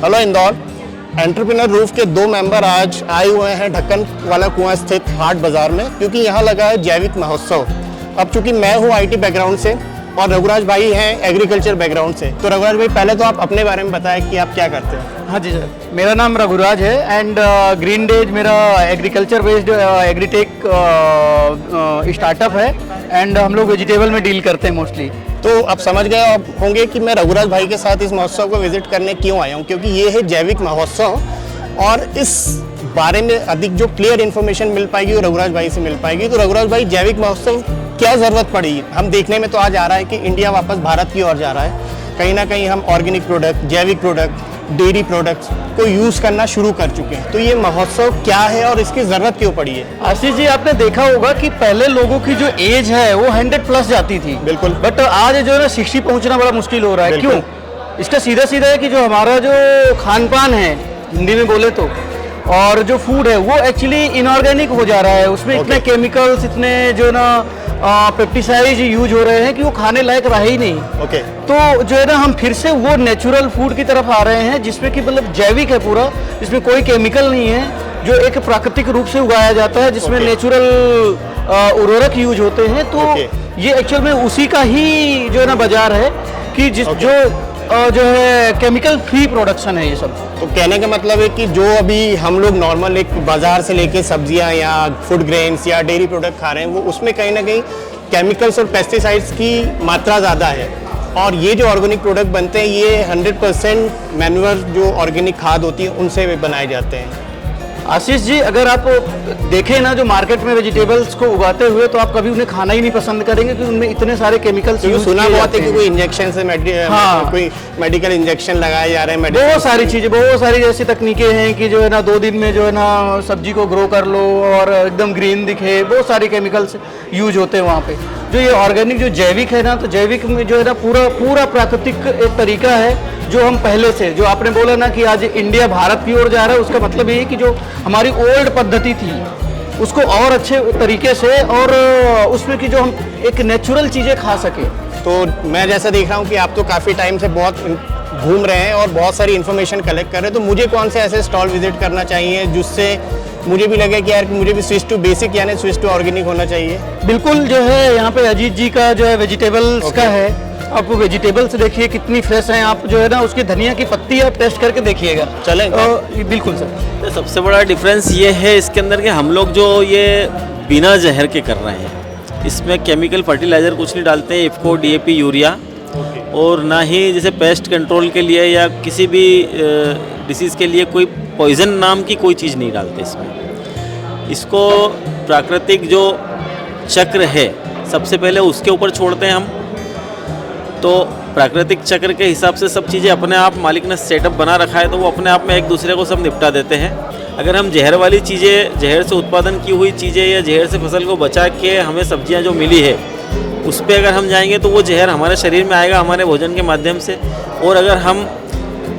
Hello Indore. Entrepreneur roof के 2 member आज आए हुए हैं ढक्कन वाला कुआं स्थित हाट बाजार में, क्योंकि यहाँ लगा है जैविक महोत्सव। अब चूंकि मैं हूँ आईटी बैकग्राउंड से और रघुराज भाई हैं एग्रीकल्चर बैकग्राउंड से, तो रघुराज भाई पहले तो आप अपने बारे में बताएं कि आप क्या करते हैं। हाँ जी सर, मेरा नाम रघुराज है एंड ग्रीन डेज मेरा एग्रीकल्चर बेस्ड एग्रीटेक स्टार्टअप है एंड हम लोग वेजिटेबल में डील करते हैं मोस्टली। तो आप समझ गए होंगे कि मैं रघुराज भाई के साथ इस महोत्सव को विजिट करने क्यों आया हूँ, क्योंकि ये है जैविक महोत्सव और इस बारे में अधिक जो क्लियर इन्फॉर्मेशन मिल पाएगी वो रघुराज भाई से मिल पाएगी। तो रघुराज भाई, जैविक महोत्सव क्या ज़रूरत पड़ी? हम देखने में तो आज आ रहा है कि इंडिया वापस भारत की ओर जा रहा है, कहीं ना कहीं हम ऑर्गेनिक प्रोडक्ट, जैविक प्रोडक्ट, डेयरी प्रोडक्ट्स को यूज़ करना शुरू कर चुके हैं। तो ये महोत्सव क्या है और इसकी ज़रूरत क्यों पड़ी है? आशीष जी, आपने देखा होगा कि पहले लोगों की जो एज है वो 100+ जाती थी। बिल्कुल। बट आज जो है ना 60 पहुंचना बड़ा मुश्किल हो रहा है। क्यों? इसका सीधा सीधा है कि जो हमारा जो खान पान है, हिंदी में बोले तो, और जो फूड है वो एक्चुअली इनऑर्गेनिक हो जा रहा है। उसमें इतने केमिकल्स, इतने जो ना पेस्टिसाइड यूज हो रहे हैं कि वो खाने लायक रहा ही नहीं। तो जो है ना हम फिर से वो नेचुरल फूड की तरफ आ रहे हैं जिसमें कि मतलब जैविक है पूरा, जिसमें कोई केमिकल नहीं है, जो एक प्राकृतिक रूप से उगाया जाता है, जिसमें नेचुरल उर्वरक यूज होते हैं। तो ये एक्चुअल में उसी का ही जो है ना बाजार है कि जो है केमिकल फ्री प्रोडक्शन है ये सब। तो कहने का मतलब है कि जो अभी हम लोग नॉर्मल एक बाजार से लेके सब्जियां या फूड ग्रेन्स या डेयरी प्रोडक्ट खा रहे हैं, वो उसमें कहीं ना कहीं केमिकल्स और पेस्टिसाइड्स की मात्रा ज़्यादा है, और ये जो ऑर्गेनिक प्रोडक्ट बनते हैं ये 100% मैन्युअल जो ऑर्गेनिक खाद होती है उनसे बनाए जाते हैं। आशीष जी, अगर आप देखें ना जो मार्केट में वेजिटेबल्स को उगाते हुए, तो आप कभी उन्हें खाना ही नहीं पसंद करेंगे कि उनमें इतने सारे केमिकल्स यूज सुना बहुत है कि कोई इंजेक्शन से कोई मेडिकल इंजेक्शन लगाए जा रहे हैं। बहुत सारी चीज़ें, बहुत सारी ऐसी तकनीकें हैं कि जो है ना 2 दिन में जो है ना सब्जी को ग्रो कर लो और एकदम ग्रीन दिखे। बहुत सारे केमिकल्स यूज होते हैं वहाँ पे। जो ये ऑर्गेनिक जो जैविक है ना, तो जैविक में जो है ना पूरा प्राकृतिक एक तरीका है जो हम पहले से, जो आपने बोला ना कि आज इंडिया भारत की ओर जा रहा है, उसका मतलब ये है कि जो हमारी ओल्ड पद्धति थी उसको और अच्छे तरीके से, और उसमें कि जो हम एक नेचुरल चीज़ें खा सके। तो मैं जैसा देख रहा हूँ कि आप तो काफ़ी टाइम से बहुत घूम रहे हैं और बहुत सारी इन्फॉर्मेशन कलेक्ट कर रहे हैं, तो मुझे कौन से ऐसे स्टॉल विजिट करना चाहिए जिससे मुझे भी लगे कि यार मुझे भी स्विच टू बेसिक यानी स्विच टू ऑर्गेनिक होना चाहिए? बिल्कुल, जो है यहाँ पे अजीत जी का जो है वेजिटेबल्स का है। आप वेजिटेबल्स देखिए कितनी फ्रेश हैं। आप जो है ना उसकी धनिया की पत्ती आप टेस्ट करके देखिएगा। चलें? बिल्कुल सर। तो सबसे बड़ा डिफरेंस ये है इसके अंदर कि हम लोग जो ये बिना जहर के कर रहे हैं, इसमें केमिकल फर्टिलाइज़र कुछ नहीं डालते हैं, इफ्को, डीएपी, यूरिया, और ना ही जैसे पेस्ट कंट्रोल के लिए या किसी भी डिसीज़ के लिए कोई पॉइजन नाम की कोई चीज़ नहीं डालते इसमें। इसको प्राकृतिक जो चक्र है सबसे पहले उसके ऊपर छोड़ते हैं हम। तो प्राकृतिक चक्र के हिसाब से सब चीज़ें अपने आप मालिक ने सेटअप बना रखा है, तो वो अपने आप में एक दूसरे को सब निपटा देते हैं। अगर हम जहर वाली चीज़ें, जहर से उत्पादन की हुई चीज़ें या जहर से फसल को बचा के हमें सब्जियां जो मिली है उस पर अगर हम जाएंगे तो वो जहर हमारे शरीर में आएगा हमारे भोजन के माध्यम से। और अगर हम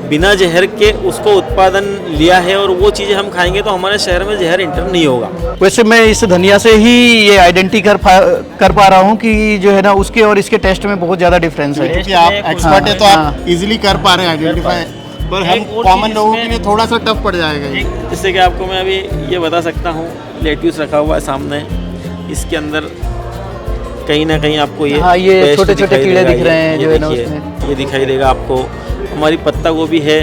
बिना जहर के उसको उत्पादन लिया है और वो चीज़ें हम खाएंगे तो हमारे शहर में जहर इंटर नहीं होगा। वैसे मैं इस धनिया से ही ये आइडेंटिटी कर पा रहा हूँ कि जो है ना उसके और इसके टेस्ट में बहुत ज़्यादा डिफरेंस है। क्योंकि आप एक्सपर्ट है तो आप इजीली कर पा रहे हैं आइडेंटिफाई, पर हम कॉमन लोगों के लिए थोड़ा सा टफ पड़ जाएगा। जिससे कि आपको मैं अभी ये बता सकता हूँ, लेट्यूस रखा हुआ है सामने, इसके अंदर कहीं ना कहीं आपको ये छोटे छोटे कीड़े दिख रहे हैं जो है ना उसमें, ये दिखाई देगा आपको। हमारी पत्ता गोभी है,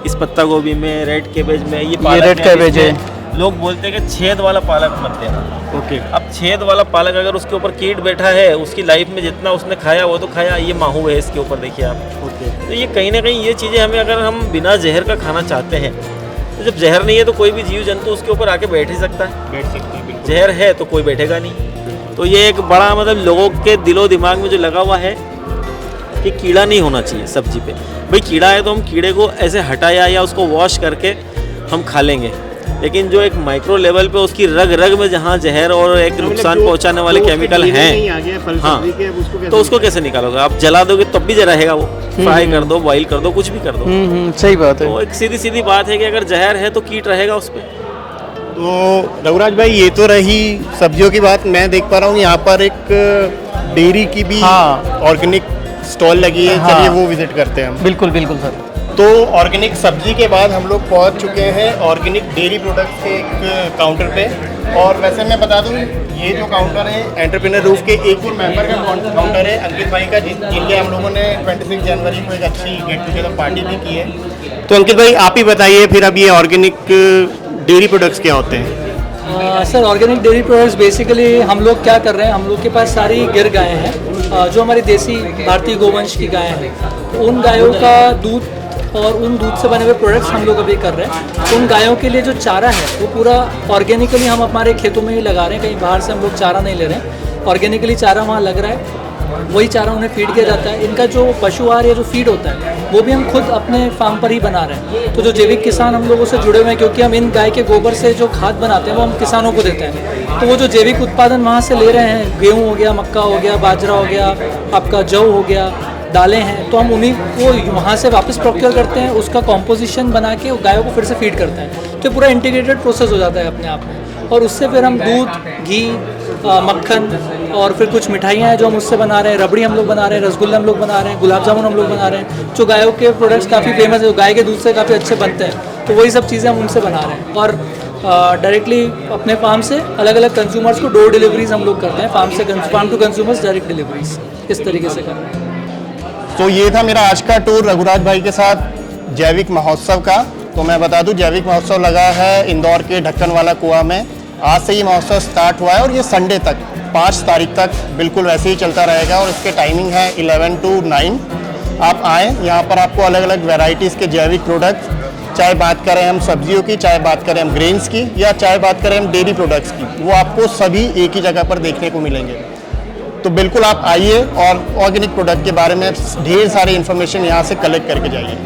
इस पत्ता गोभी में, रेड कैबेज में, ये रेड कैबेज है। लोग बोलते हैं कि छेद वाला पालक मत देना। ओके। अब छेद वाला पालक अगर उसके ऊपर कीट बैठा है, उसकी लाइफ में जितना उसने खाया वो तो खाया, ये माहू है इसके ऊपर, देखिए आप। तो ये कहीं ना कहीं ये चीज़ें हमें, अगर हम बिना जहर का खाना चाहते हैं, तो जब जहर नहीं है तो कोई भी जीव जंतु उसके ऊपर आके बैठ ही सकता है। बैठ सकते हैं। जहर है तो कोई बैठेगा नहीं। तो ये एक बड़ा मतलब लोगों के दिलो दिमाग में जो लगा हुआ है कि कीड़ा नहीं होना चाहिए सब्जी पे। भाई कीड़ा है तो हम कीड़े को ऐसे हटाया या उसको वॉश करके हम खा लेंगे, लेकिन जो एक माइक्रो लेवल पे उसकी रग रग में जहाँ जहर और एक नुकसान पहुंचाने वाले केमिकल हैं, हाँ, तो उसको कैसे निकालोगे? आप जला दोगे तब भी रहेगा वो। फ्राई कर दो, बॉईल कर दो, कुछ भी कर दो। सही बात है। तो एक सीधी सीधी बात है कि अगर जहर है तो कीट रहेगा उस पर। तो रघुराज भाई, ये तो रही सब्जियों की बात। मैं देख पा रहा हूँ यहाँ पर एक डेयरी की भी ऑर्गेनिक स्टॉल लगी है। चलिए वो विजिट करते हैं हम। बिल्कुल बिल्कुल सर। तो ऑर्गेनिक सब्जी के बाद हम लोग पहुंच चुके हैं ऑर्गेनिक डेयरी प्रोडक्ट्स के एक काउंटर पे। और वैसे मैं बता दूं, ये जो काउंटर है एंटरप्रेन्योर रूफ के एक और मेंबर का काउंटर है अंकित भाई का, जिनके हम लोगों ने 26 जनवरी को एक अच्छी गेट टुगेदर पार्टी भी की है। तो अंकित भाई आप ही बताइए फिर, अब ये ऑर्गेनिक डेयरी प्रोडक्ट्स क्या होते हैं? Sir organic dairy products basically हम लोग क्या कर रहे हैं, हम लोग के पास सारी गिर गायें हैं जो हमारी देसी भारतीय गोवंश की गायें हैं। तो उन गायों का दूध और उन दूध से बने हुए प्रोडक्ट्स हम लोग अभी कर रहे हैं। उन गायों के लिए जो चारा है वो पूरा ऑर्गेनिकली हम हमारे खेतों में ही लगा रहे हैं, कहीं बाहर से हम लोग चारा नहीं ले रहे हैं। ऑर्गेनिकली चारा वहाँ लग रहा है, वही चारा उन्हें फीड किया जाता है। इनका जो पशु आहार या जो फीड होता है वो भी हम खुद अपने फार्म पर ही बना रहे हैं। तो जो जैविक किसान हम लोगों से जुड़े हुए हैं, क्योंकि हम इन गाय के गोबर से जो खाद बनाते हैं वो हम किसानों को देते हैं। तो वो जो जैविक उत्पादन वहाँ से ले रहे हैं, गेहूँ हो गया, मक्का हो गया, बाजरा हो गया, आपका जौ हो गया, दालें हैं, तो हम उन्हीं को वहाँ से वापस प्रोक्योर करते हैं, उसका कॉम्पोजिशन बना के गायों को फिर से फीड करते हैं। तो पूरा इंटीग्रेटेड प्रोसेस हो जाता है अपने आप में। और उससे फिर हम दूध, घी, मक्खन और फिर कुछ मिठाइयाँ हैं जो हम उससे बना रहे हैं। रबड़ी हम लोग बना रहे हैं, रसगुल्ले हम लोग बना रहे हैं, गुलाब जामुन हम लोग बना रहे हैं। जो गायों के प्रोडक्ट्स काफ़ी फेमस है, जो गाय के दूध से काफ़ी अच्छे बनते हैं, तो वही सब चीज़ें हम उनसे बना रहे हैं। और डायरेक्टली अपने फार्म से अलग अलग कंज्यूमर्स को डोर डिलीवरीज हम लोग करते हैं, farm to consumers direct deliveries इस तरीके से कर रहे हैं। तो ये था मेरा आज का टूर रघुराज भाई के साथ जैविक महोत्सव का। तो मैं बता दूं, जैविक महोत्सव लगा है इंदौर के ढक्कन वाला कुआं में। आज से ये महोत्सव स्टार्ट हुआ है और ये संडे तक 5 तारीख तक बिल्कुल वैसे ही चलता रहेगा। और इसके टाइमिंग है 11 to 9। आप आएँ, यहाँ पर आपको अलग अलग वेराइटीज़ के जैविक प्रोडक्ट्स, चाहे बात करें हम सब्जियों की, चाहे बात करें हम ग्रेन्स की, या चाहे बात करें हम डेयरी प्रोडक्ट्स की, वो आपको सभी एक ही जगह पर देखने को मिलेंगे। तो बिल्कुल आप आइए और ऑर्गेनिक प्रोडक्ट के बारे में ढेर सारी इन्फॉर्मेशन यहाँ से कलेक्ट करके जाइए।